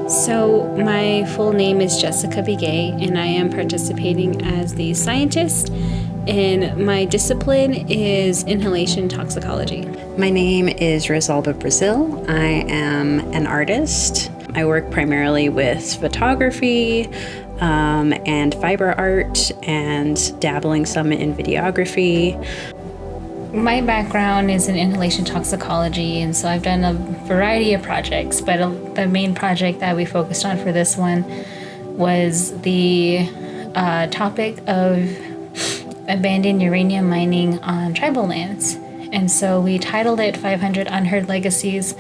So my full name is Jessica Begay, and I am participating as the scientist, and my discipline is inhalation toxicology. My name is Rosalba Brazil. I am an artist. I work primarily with photography and fiber art and dabbling some in videography. My background is in inhalation toxicology, and so I've done a variety of projects, but the main project that we focused on for this one was the topic of abandoned uranium mining on tribal lands. And so we titled it 500 Unheard Legacies,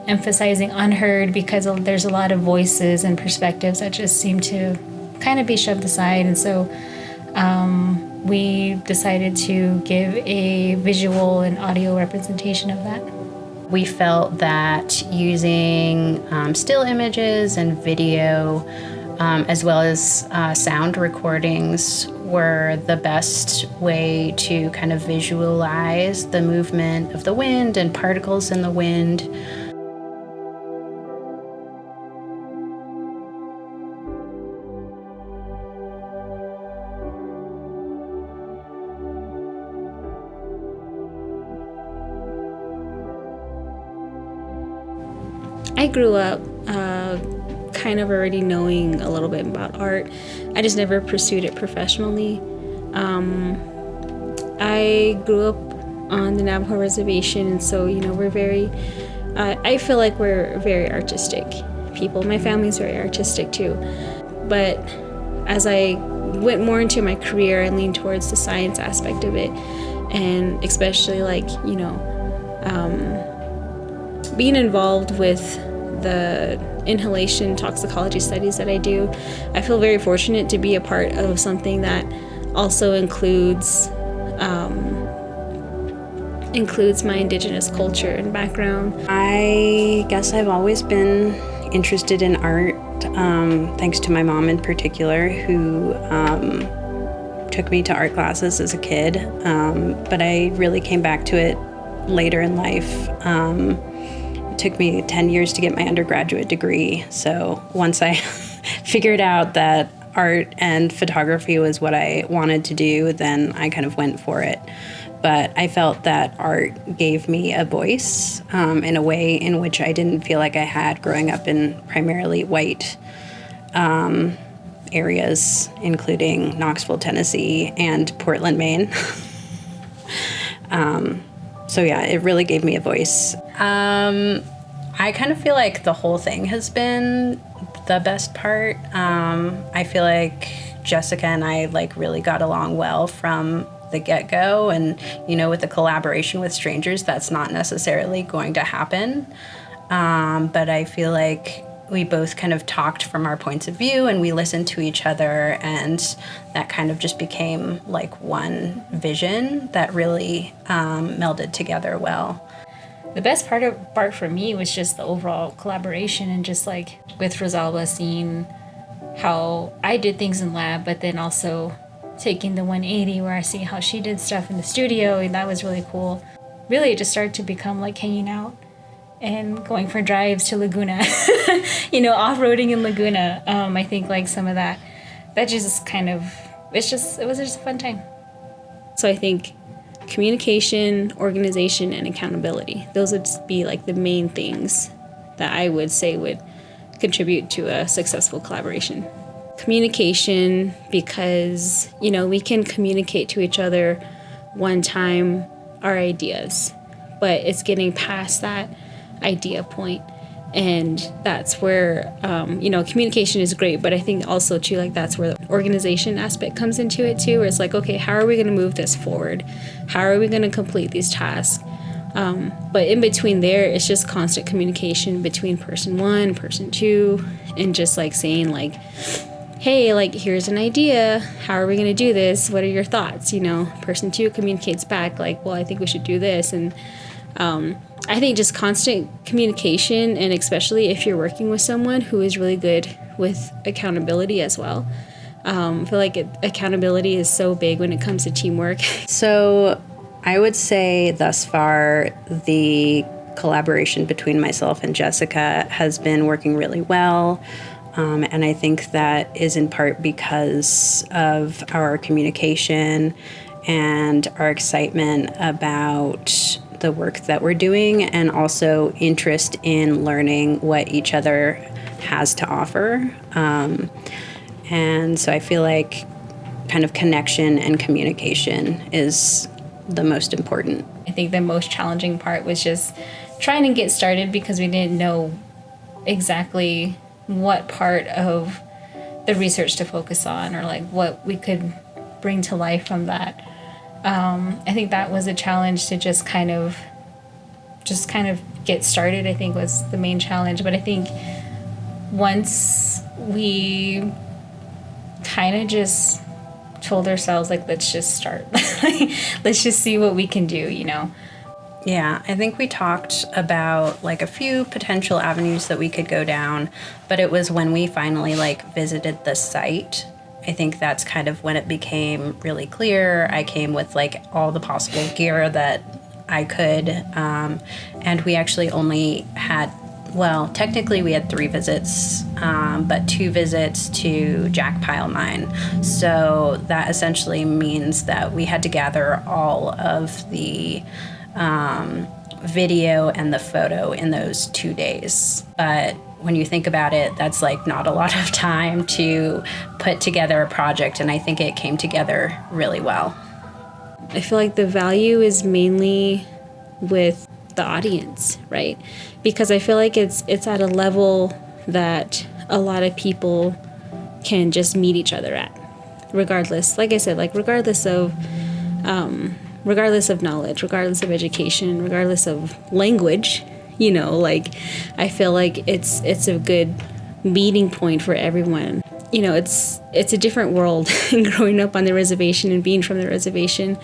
emphasizing unheard because there's a lot of voices and perspectives that just seem to kind of be shoved aside. And so we decided to give a visual and audio representation of that. We felt that using still images and video, as well as sound recordings, were the best way to kind of visualize the movement of the wind and particles in the wind. I grew up kind of already knowing a little bit about art. I just never pursued it professionally. I grew up on the Navajo reservation, and so, we're very, I feel like we're very artistic people. My family's very artistic too. But as I went more into my career, I leaned towards the science aspect of it, and especially being involved with the inhalation toxicology studies that I do. I feel very fortunate to be a part of something that also includes my indigenous culture and background. I guess I've always been interested in art, thanks to my mom in particular, who took me to art classes as a kid, but I really came back to it later in life. It took me 10 years to get my undergraduate degree. So once I figured out that art and photography was what I wanted to do, then I kind of went for it. But I felt that art gave me a voice in a way in which I didn't feel like I had growing up in primarily white areas, including Knoxville, Tennessee, and Portland, Maine. So yeah, it really gave me a voice. I kind of feel like the whole thing has been the best part. I feel like Jessica and I really got along well from the get-go, and with the collaboration with strangers, that's not necessarily going to happen. But I feel like we both kind of talked from our points of view, and we listened to each other, and that kind of just became one vision that really melded together well. The best part for me was just the overall collaboration, and just with Rosalba, seeing how I did things in lab, but then also taking the 180 where I see how she did stuff in the studio, and that was really cool. Really, it just started to become hanging out and going for drives to Laguna, off-roading in Laguna. I think some of that just kind of, it was just a fun time. So I think communication, organization, and accountability, those would be the main things that I would say would contribute to a successful collaboration. Communication, because, we can communicate to each other one time our ideas, but it's getting past that idea point. And that's where, communication is great, but I think also too, that's where the organization aspect comes into it too, where it's okay, how are we going to move this forward? How are we going to complete these tasks? But in between there, it's just constant communication between person one, person two, and just saying hey, here's an idea. How are we going to do this? What are your thoughts? Person two communicates back well, I think we should do this. And I think just constant communication, and especially if you're working with someone who is really good with accountability as well. I feel like accountability is so big when it comes to teamwork. So I would say thus far the collaboration between myself and Jessica has been working really well. And I think that is in part because of our communication and our excitement about the work that we're doing, and also interest in learning what each other has to offer. And so I feel like kind of connection and communication is the most important. I think the most challenging part was just trying to get started, because we didn't know exactly what part of the research to focus on, or like what we could bring to life from that. I think that was a challenge to just kind of get started, I think, was the main challenge. But I think once we kind of just told ourselves, like, let's just start, let's just see what we can do, you know? Yeah, I think we talked about like a few potential avenues that we could go down, but it was when we finally like visited the site, I think that's kind of when it became really clear. I came with like all the possible gear that I could, and we actually only had, well, technically we had 3 visits, but 2 visits to Jack Pile Mine. So that essentially means that we had to gather all of the video and the photo in those 2 days. But when you think about it, that's like not a lot of time to put together a project, and I think it came together really well. I feel like the value is mainly with the audience, right? Because I feel like it's at a level that a lot of people can just meet each other at, regardless. Like I said, like regardless of knowledge, regardless of education, regardless of language, you know, like I feel like it's a good meeting point for everyone. You know, it's a different world. Growing up on the reservation and being from the reservation,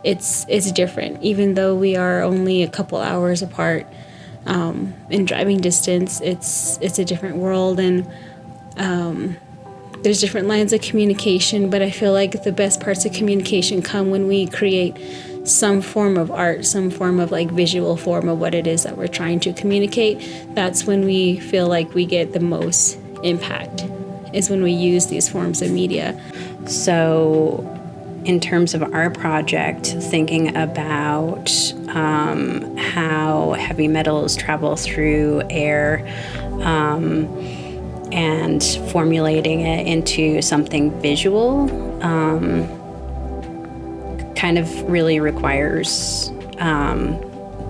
it's different. Even though we are only a couple hours apart in driving distance, it's a different world, and there's different lines of communication. But I feel like the best parts of communication come when we create some form of art, some form of like visual form of what it is that we're trying to communicate. That's when we feel like we get the most impact, is when we use these forms of media. So in terms of our project, thinking about how heavy metals travel through air, and formulating it into something visual, kind of really requires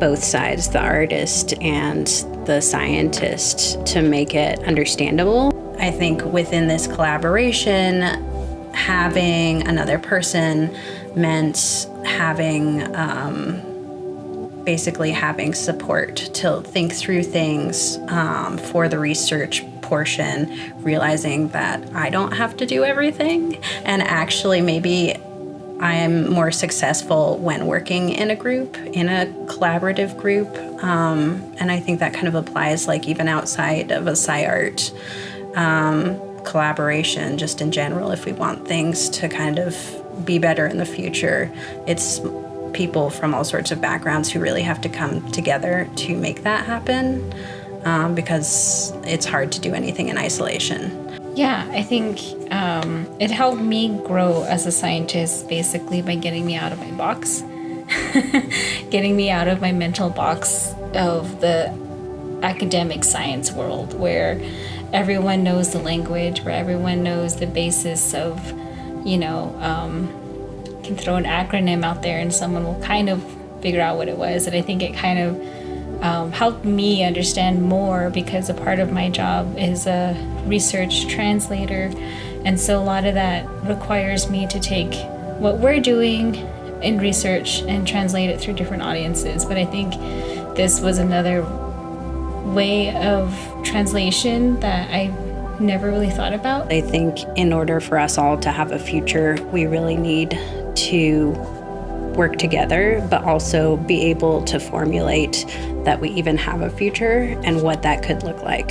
both sides, the artist and the scientist, to make it understandable. I think within this collaboration, having another person meant having basically having support to think through things for the research portion, realizing that I don't have to do everything, and actually maybe I am more successful when working in a group, in a collaborative group. And I think that kind of applies like even outside of a sci-art collaboration, just in general. If we want things to kind of be better in the future, it's people from all sorts of backgrounds who really have to come together to make that happen, because it's hard to do anything in isolation. Yeah, I think it helped me grow as a scientist basically by getting me out of my box, getting me out of my mental box of the academic science world, where everyone knows the language, where everyone knows the basis of, you know, can throw an acronym out there and someone will kind of figure out what it was. And I think it kind of helped me understand more, because a part of my job is a research translator, and so a lot of that requires me to take what we're doing in research and translate it through different audiences. But I think this was another way of translation that I never really thought about. I think in order for us all to have a future, we really need to work together, but also be able to formulate that we even have a future and what that could look like.